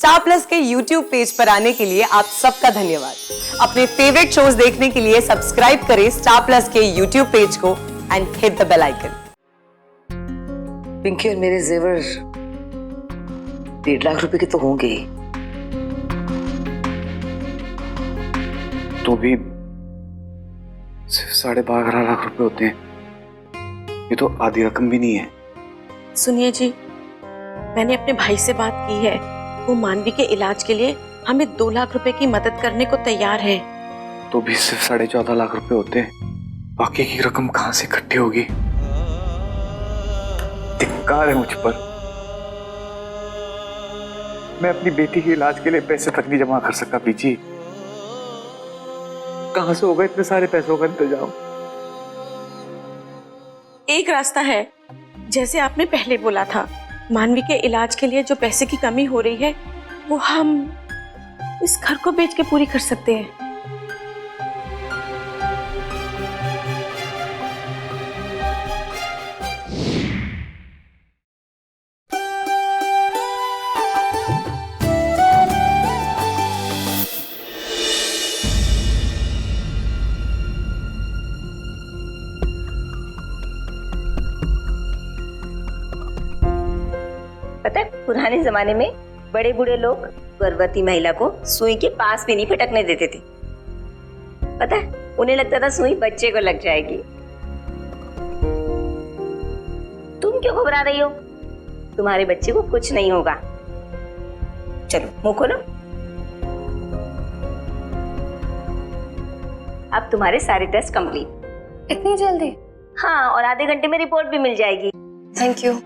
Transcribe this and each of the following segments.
Star Plus के YouTube page पर आने के लिए आप सबका धन्यवाद। अपने फेवरेट शोज देखने के लिए सब्सक्राइब करें स्टार प्लस के YouTube पेज को and hit the bell icon. Pinky और मेरे जेवर 1.5 लाख रुपए के तो होंगे ही। तो भी सिर्फ 12.5 लाख रुपए होते हैं। ये तो आधी रकम भी नहीं है। सुनिए जी, मैंने अपने भाई से बात की है, वो मानवी के इलाज के लिए हमें 2 लाख रुपए की मदद करने को तैयार है। तो भी सिर्फ 14.5 लाख रुपए होते हैं। बाकी की रकम कहां से इकट्ठी होगी? धिक्कार है मुझ पर। मैं अपनी बेटी के इलाज के लिए पैसे तक नहीं जमा कर सकता पीछी। कहां से होगा इतने सारे पैसों का इंतजाम? एक रास्ता है, जैसे आपने पहले बोला था, मानवी के इलाज के लिए जो पैसे की कमी हो रही है वो हम इस घर को बेच के पूरी कर सकते हैं। पता है, पुराने जमाने में बड़े बूढ़े लोग गर्भवती महिला को सुई के पास भी नहीं फटकने देते थे। पता है, उन्हें लगता था सुई बच्चे को लग जाएगी। तुम क्यों घबरा रही हो? तुम्हारे बच्चे को कुछ नहीं होगा। चलो मुंह खोलो। अब तुम्हारे सारे टेस्ट कंप्लीट। इतनी जल्दी? हाँ, और आधे घंटे में रिपोर्ट भी मिल जाएगी। Thank you.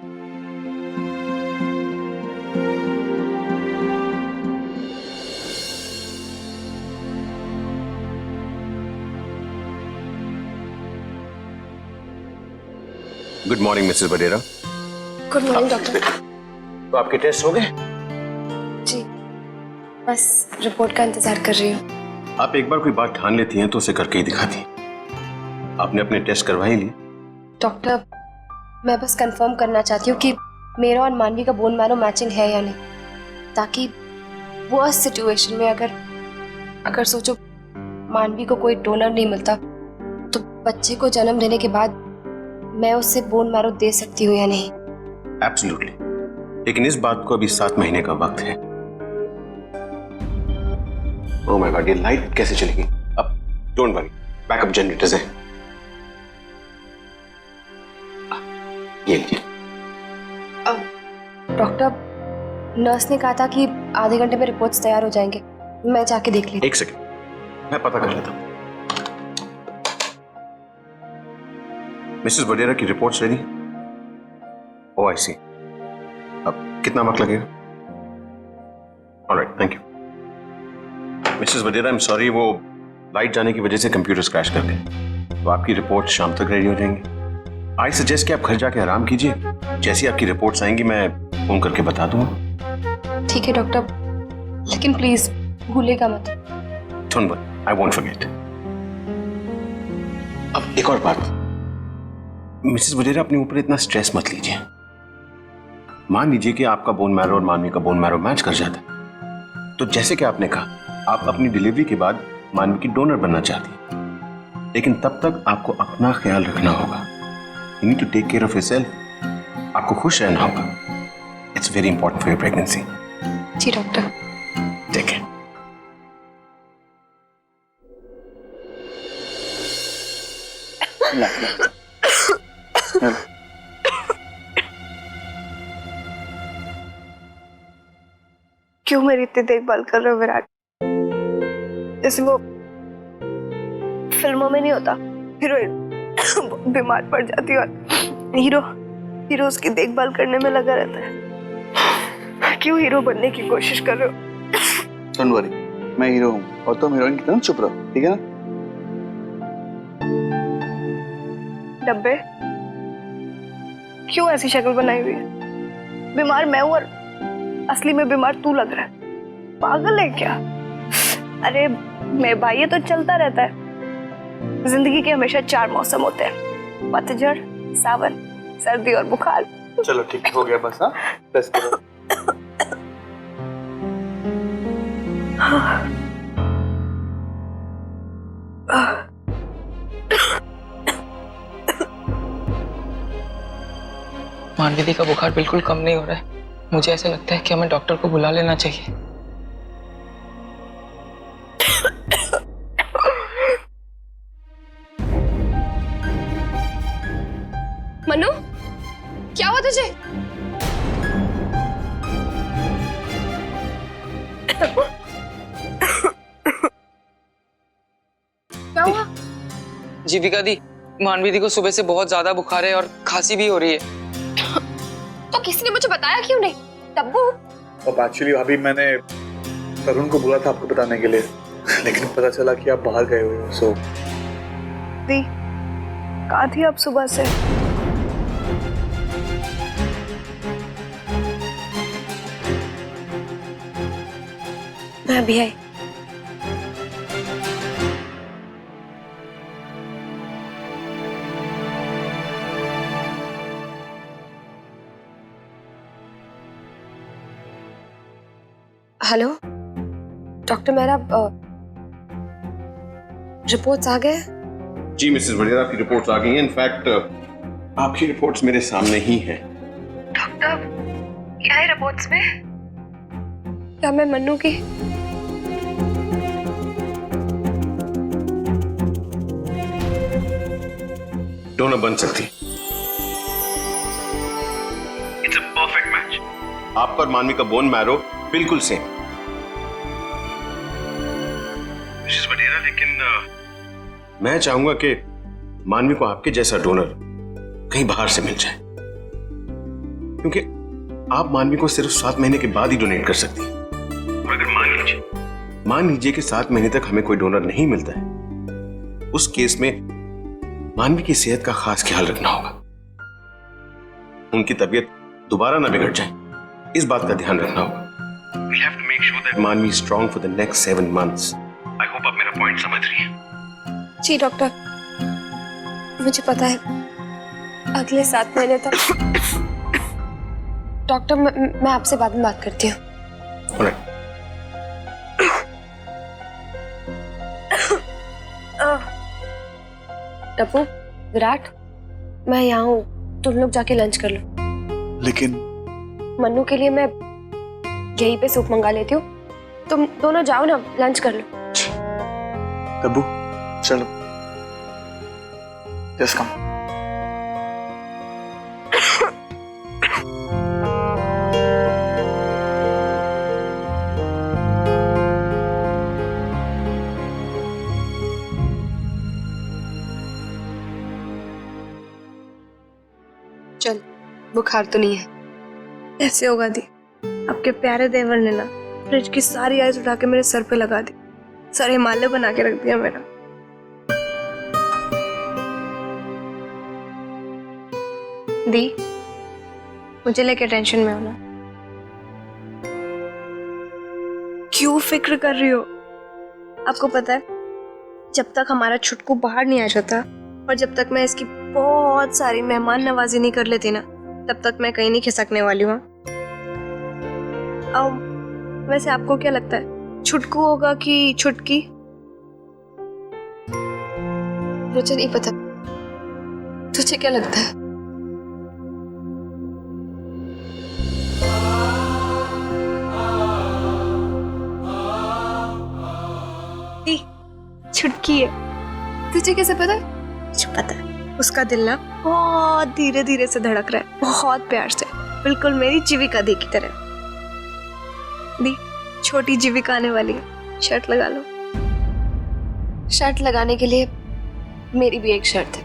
Good morning Mrs Badera. Good morning doctor. तो आपके टेस्ट हो गए? जी, बस रिपोर्ट का इंतजार कर रही हूँ। आप एक बार कोई बात ठान लेती हैं तो उसे करके ही दिखाती। आपने अपने टेस्ट करवा ही लिए? डॉक्टर, मैं बस कंफर्म करना चाहती हूँ कि मेरा और मानवी का बोन मैरो मैचिंग है या नहीं, ताकि वो इस सिचुएशन में अगर सोचो मानवी को कोई डोनर नहीं मिलता तो बच्चे को जन्म देने के बाद मैं उससे बोन मैरो दे सकती हूँ या नहीं। एब्सोल्युटली, लेकिन इस बात को अभी 7 महीने का वक्त है। ओह माय गॉड, ये लाइट कैसे चलेगी? अब डोंट वरी, बैकअप जनरेटर्स हैं। ये लीजिए। डॉक्टर, नर्स ने कहा था कि आधे घंटे में रिपोर्ट्स तैयार हो जाएंगे। मैं जाके देख लेती। एक सेकंड, मैं पता कर लेता हूँ। मिसेस बडेरा की रिपोर्ट्स रेडी? ओह आई सी। अब कितना वक्त लगेगा? Alright, thank you. Mrs Badera, I am sorry, वो लाइट जाने की वजह से कंप्यूटर्स क्रैश कर गए, तो आपकी रिपोर्ट शाम तक रेडी हो जाएंगी। आई सजेस्ट कि आप घर जाके आराम कीजिए। जैसी आपकी रिपोर्ट्स आएंगी मैं फोन करके बता दूंगा। ठीक है डॉक्टर, लेकिन प्लीज भूलेगा मत। Don't worry, I won't forget. अब एक और बात, मिसेस बडेरा, अपने ऊपर इतना स्ट्रेस मत लीजिए। मान लीजिए कि आपका बोन मैरो और मानवी का बोन मैरो मैच कर जाता है, तो जैसे कि आपने कहा, आप अपनी डिलीवरी के बाद मानवी की डोनर बनना चाहती हैं, लेकिन तब तक आपको अपना ख्याल रखना होगा। You need to take care of yourself. आपको खुश रहना होगा। It's very important for your pregnancy. जी डॉक्टर। Take care. क्यों मेरी इतनी देखभाल कर रहे हो विराट? जैसे वो फिल्मों में नहीं होता, हीरोइन बीमार पड़ जाती है और हीरो उसकी देखभाल करने में लगा रहता है। क्यों हीरो बनने की कोशिश कर रहे हो? डोंट वरी, मैं हीरो हूँ और तुम हीरोइन की तरह चुप रहो, ठीक है ना? डब्बे, क्यों ऐसी शक्ल बनाई हुई है? बीमार मैं हूं और असली में बीमार तू लग रहा है। पागल है क्या? अरे मेरे भाई, ये तो चलता रहता है। जिंदगी के हमेशा 4 मौसम होते हैं, पतझड़, सावन, सर्दी और बुखार। चलो ठीक हो गया बस। हाँ, बस करो। मानवी का बुखार बिल्कुल कम नहीं हो रहा है। मुझे ऐसा लगता है कि हमें डॉक्टर को बुला लेना चाहिए। मनु, क्या हुआ तुझे? क्या हुआ? जीविका दी, मानवी दी को सुबह से बहुत ज्यादा बुखार है और खांसी भी हो रही है। तो किसी ने मुझे बताया क्यों नहीं? तब्बू? अब एक्चुअली भाभी मैंने तरुण को बोला था आपको बताने के लिए, लेकिन पता चला कि आप बाहर गए हुए हो। सो दी, कहाँ थी आप सुबह से? मैं अभी आई। हेलो डॉक्टर मेहरा, रिपोर्ट्स आ गए? जी मिसेस वडेरा, आपकी रिपोर्ट्स आ गई हैं। इनफैक्ट आपकी रिपोर्ट्स मेरे सामने ही हैं। डॉक्टर, क्या है रिपोर्ट्स में? क्या मैं मन्नू की डोनर बन सकती? It's a perfect match. आपका और मानवी का बोन मैरो बिल्कुल सेम। मिसेस वडेरा, लेकिन मैं चाहूंगा कि मानवी को आपके जैसा डोनर कहीं बाहर से मिल जाए, क्योंकि आप मानवी को सिर्फ 7 महीने के बाद ही डोनेट कर सकती हैं। और अगर मान लीजिए कि 7 महीने तक हमें कोई डोनर नहीं मिलता है, उस केस में मानवी की सेहत का खास ख्याल रखना होगा। उनकी तबीयत दोबारा ना बिगड़ जाए, इस बात का ध्यान रखना होगा। We have to make sure that Manvi is strong for the next 7 months. I hope आप मेरा पॉइंट समझ रही हैं। जी डॉक्टर, मुझे पता है। अगले 7 महीने तक। डॉक्टर, मैं आपसे बाद में बात करती हूँ। Alright. टप्पू, विराट, मैं यहाँ हूँ, तुम लोग जाके लंच कर लो। लेकिन मन्नू के लिए मैं यहीं पे सूप मंगा लेती हूँ, तुम दोनों जाओ ना, लंच कर लो। तब्बू चलो, जस्ट कम। चल, बुखार तो नहीं है। ऐसे होगा दी, आपके प्यारे देवर ने ना फ्रिज की सारी आइस उठा के मेरे सर पे लगा दी, सारे हिमालय बना के रख दिया मेरा। दी, मुझे लेके टेंशन में हो ना? क्यों फिक्र कर रही हो? आपको पता है, जब तक हमारा छुटकू बाहर नहीं आ जाता और जब तक मैं इसकी बहुत सारी मेहमान नवाजी नहीं कर लेती ना, तब तक मैं कहीं नहीं खिसकने वाली हूँ। अब वैसे आपको क्या लगता है, छुटकू होगा कि छुटकी? मुझे नहीं पता, तुझे क्या लगता है? छुटकी है। तुझे कैसे पता? मुझे पता है, उसका दिल ना बहुत धीरे धीरे से धड़क रहा है, बहुत प्यार से, बिल्कुल मेरी जीविका दी की तरह। दी, छोटी जीविका आने वाली है, शर्ट लगा लो। शर्ट लगाने के लिए मेरी भी एक शर्त है।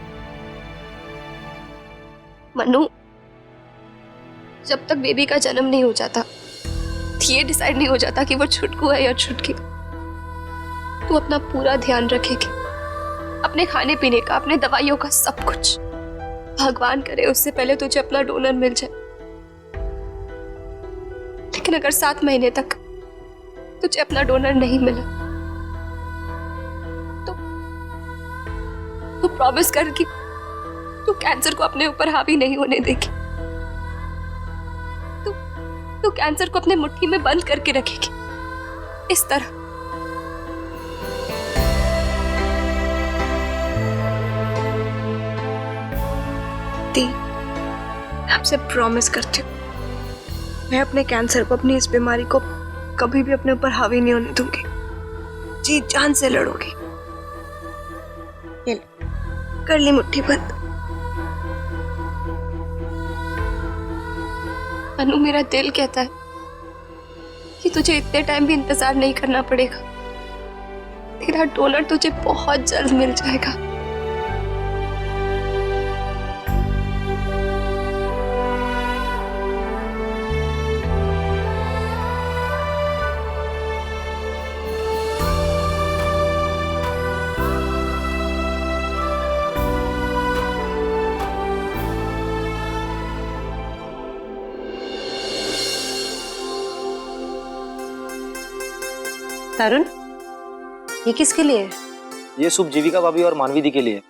मनु, जब तक बेबी का जन्म नहीं हो जाता, ये डिसाइड नहीं हो जाता कि वो छुटकू है या छुटकी, तू अपना पूरा ध्यान रखेगी, अपने खाने पीने का, अपने दवाइयों का, सब कुछ। भगवान करे उससे पहले तुझे अपना डोनर मिल जाए। लेकिन अगर 7 महीने तक तुझे अपना डोनर नहीं मिला तो प्रॉमिस कर कि तू कैंसर को अपने ऊपर हावी नहीं होने देगी। तू कैंसर को अपने मुट्ठी में बंद करके रखेगी, इस तरह दी, मैं आपसे प्रॉमिस करती हूँ, मैं अपने कैंसर को, अपनी इस बीमारी को कभी भी अपने ऊपर हावी नहीं होने दूंगी। जी जान से लड़ोगी। ये लो, कर ली मुट्ठी बंद। अनु, मेरा दिल कहता है कि तुझे इतने टाइम भी इंतजार नहीं करना पड़ेगा। तेरा डोनर तुझे बहुत जल्द मिल जाएगा। तरुण, ये किसके लिए है? ये सूप जीविका भाभी और मानवी दी के लिए।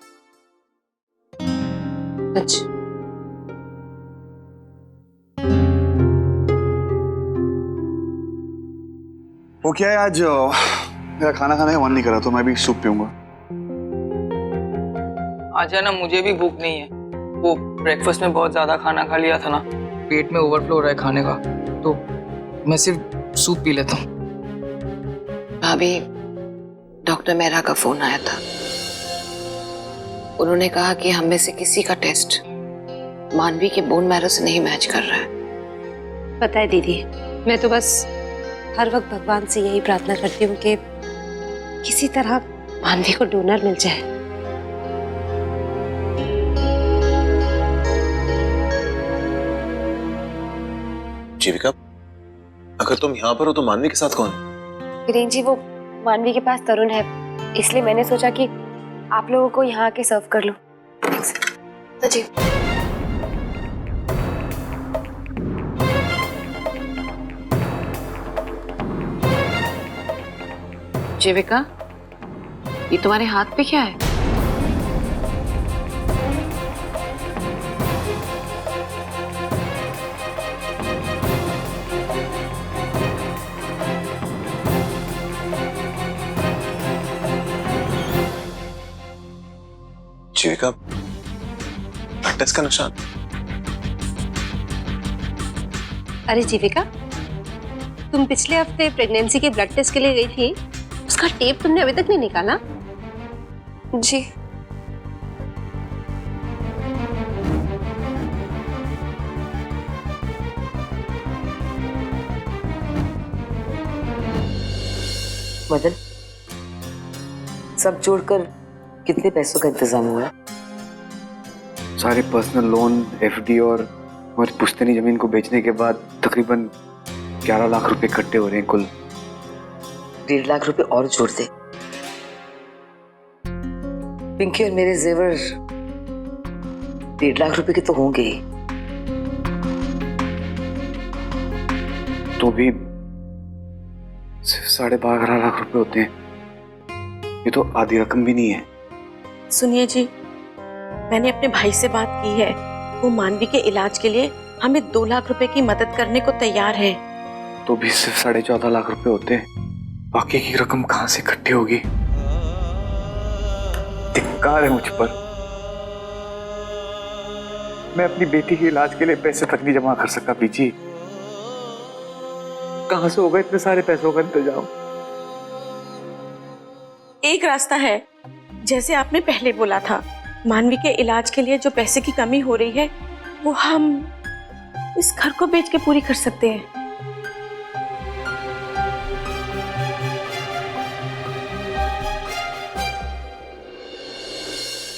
अच्छा, वो क्या है, आज मेरा खाना खाने का मन नहीं कर रहा, तो मैं भी सूप पीऊंगा। आज है ना, मुझे भी भूख नहीं है। वो ब्रेकफास्ट में बहुत ज्यादा खाना खा लिया था ना, पेट में ओवरफ्लो हो रहा है खाने का, तो मैं सिर्फ सूप पी लेता हूँ। भाभी, डॉक्टर मेहरा का फोन आया था। उन्होंने कहा कि हम में से किसी का टेस्ट मानवी के बोन मैरो से नहीं मैच कर रहा है। पता है दीदी, मैं तो बस हर वक्त भगवान से यही प्रार्थना करती हूँ कि किसी तरह मानवी को डोनर मिल जाए। जीविका, अगर तुम यहाँ पर हो तो मानवी के साथ कौन? वीरेन जी, वो मानवी के पास तरुण है, इसलिए मैंने सोचा कि आप लोगों को यहाँ आके सर्व कर लूं। जी। जीविका, ये तुम्हारे हाथ पे क्या है? जीविका, ब्लड टेस्ट का निशान। अरे जीविका, तुम पिछले हफ्ते प्रेगनेंसी के ब्लड टेस्ट के लिए गई थी, उसका टेप तुमने अभी तक नहीं निकाला? जी। मदन, सब जोड़कर कितने पैसों का इंतजाम हुआ? सारे पर्सनल लोन, एफडी और पुश्तैनी जमीन को बेचने के बाद तकरीबन 11 लाख रुपए इकट्ठे हो रहे हैं कुल। 1.5 लाख रुपए और जोड़ दे। पिंकी और मेरे जेवर 1.5 लाख रुपए के तो होंगे ही। तो भी सिर्फ 12.5 लाख रुपए होते हैं। ये तो आधी रकम भी नहीं है। सुनिए जी, मैंने अपने भाई से बात की है, वो मानवी के इलाज के लिए हमें 2 लाख रुपए की मदद करने को तैयार है। तो भी सिर्फ 14.5 लाख रुपए होते हैं। बाकी की रकम कहां से इकट्ठी होगी? धिक्कार है मुझ पर। मैं अपनी बेटी के इलाज के लिए पैसे तक नहीं जमा कर सकता पीछी। कहां से होगा इतने सारे पैसों का इंतजाम? एक रास्ता है, जैसे आपने पहले बोला था, मानवी के इलाज के लिए जो पैसे की कमी हो रही है, वो हम इस घर को बेच के पूरी कर सकते हैं।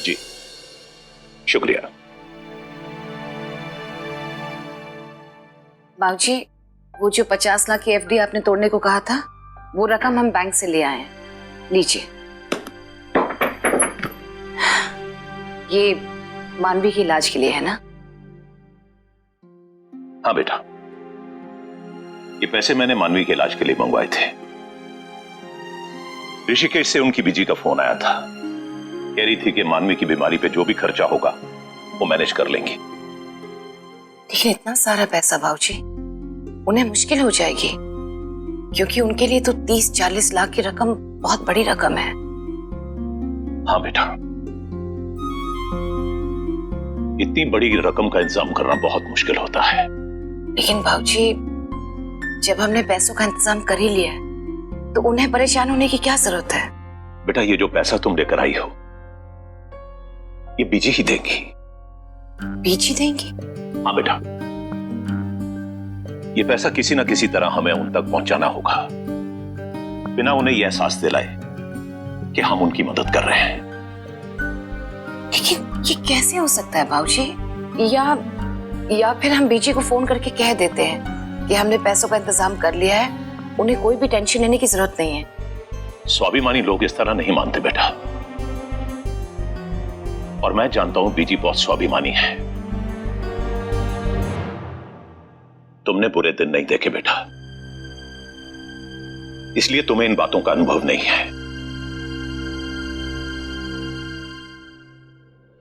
जी, शुक्रिया। बाबूजी, वो जो 50 लाख की एफडी आपने तोड़ने को कहा था, वो रकम हम बैंक से ले आए हैं। लीजिए, ये मानवी के इलाज के लिए है ना? हाँ बेटा, ये पैसे मैंने मानवी के इलाज के लिए मंगवाए थे। ऋषिकेश से उनकी बीजी का फोन आया था, कह रही थी कि मानवी की बीमारी पे जो भी खर्चा होगा वो मैनेज कर लेंगे। लेकिन इतना सारा पैसा बाबूजी, उन्हें मुश्किल हो जाएगी, क्योंकि उनके लिए तो 30-40 लाख की रकम बहुत बड़ी रकम है। हाँ बेटा, इतनी बड़ी रकम का इंतजाम करना बहुत मुश्किल होता है। लेकिन भाऊजी, जब हमने पैसों का इंतजाम कर ही लिया है, तो उन्हें परेशान होने की क्या जरूरत है? बेटा, ये जो पैसा तुम लेकर आई हो, ये बीजी ही देंगी। बीजी देंगी? हाँ बेटा, ये पैसा किसी ना किसी तरह हमें उन तक पहुंचाना होगा, बिना उन्हें यह एहसास दिलाए कि हम उनकी मदद कर रहे हैं। लेकिन ये कैसे हो सकता है भाऊजी? या फिर हम बीजी को फोन करके कह देते हैं कि हमने पैसों का इंतजाम कर लिया है, उन्हें कोई भी टेंशन लेने की जरूरत नहीं है। स्वाभिमानी लोग इस तरह नहीं मानते बेटा, और मैं जानता हूं बीजी बहुत स्वाभिमानी है। तुमने बुरे दिन नहीं देखे बेटा, इसलिए तुम्हें इन बातों का अनुभव नहीं है।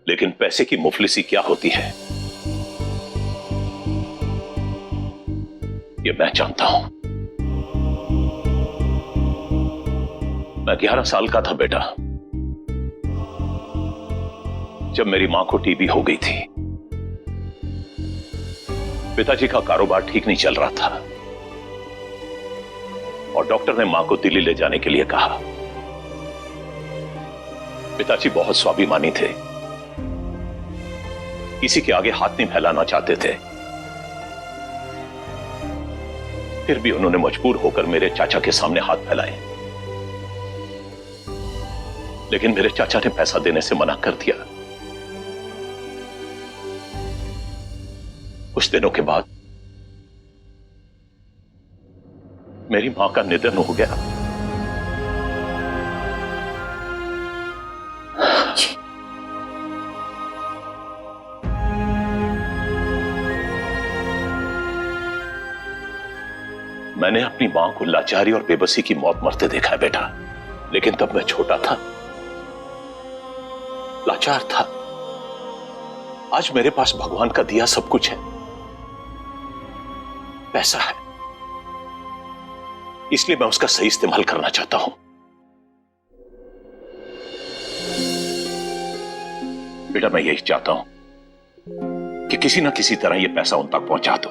लेकिन पैसे की मुफलिसी क्या होती है, ये मैं जानता हूं। मैं 11 साल का था बेटा, जब मेरी मां को टीबी हो गई थी। पिताजी का कारोबार ठीक नहीं चल रहा था और डॉक्टर ने मां को दिल्ली ले जाने के लिए कहा। पिताजी बहुत स्वाभिमानी थे, किसी के आगे हाथ नहीं फैलाना चाहते थे। फिर भी उन्होंने मजबूर होकर मेरे चाचा के सामने हाथ फैलाए, लेकिन मेरे चाचा ने पैसा देने से मना कर दिया। कुछ दिनों के बाद मेरी मां का निधन हो गया। मैंने अपनी मां को लाचारी और बेबसी की मौत मरते देखा है बेटा, लेकिन तब मैं छोटा था, लाचार था। आज मेरे पास भगवान का दिया सब कुछ है, पैसा है, इसलिए मैं उसका सही इस्तेमाल करना चाहता हूं। बेटा, मैं यही चाहता हूं कि किसी ना किसी तरह यह पैसा उन तक पहुंचा दो,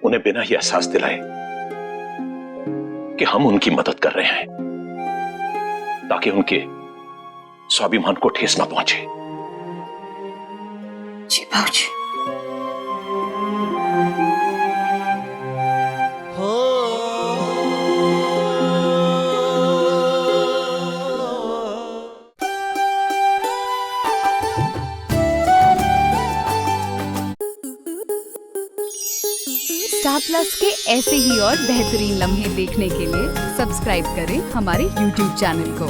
उन्हें बिना यह एहसास दिलाए कि हम उनकी मदद कर रहे हैं, ताकि उनके स्वाभिमान को ठेस ना पहुंचे। जी भाऊजी। स्टार प्लस के ऐसे ही और बेहतरीन लम्हे देखने के लिए सब्सक्राइब करें हमारे YouTube चैनल को।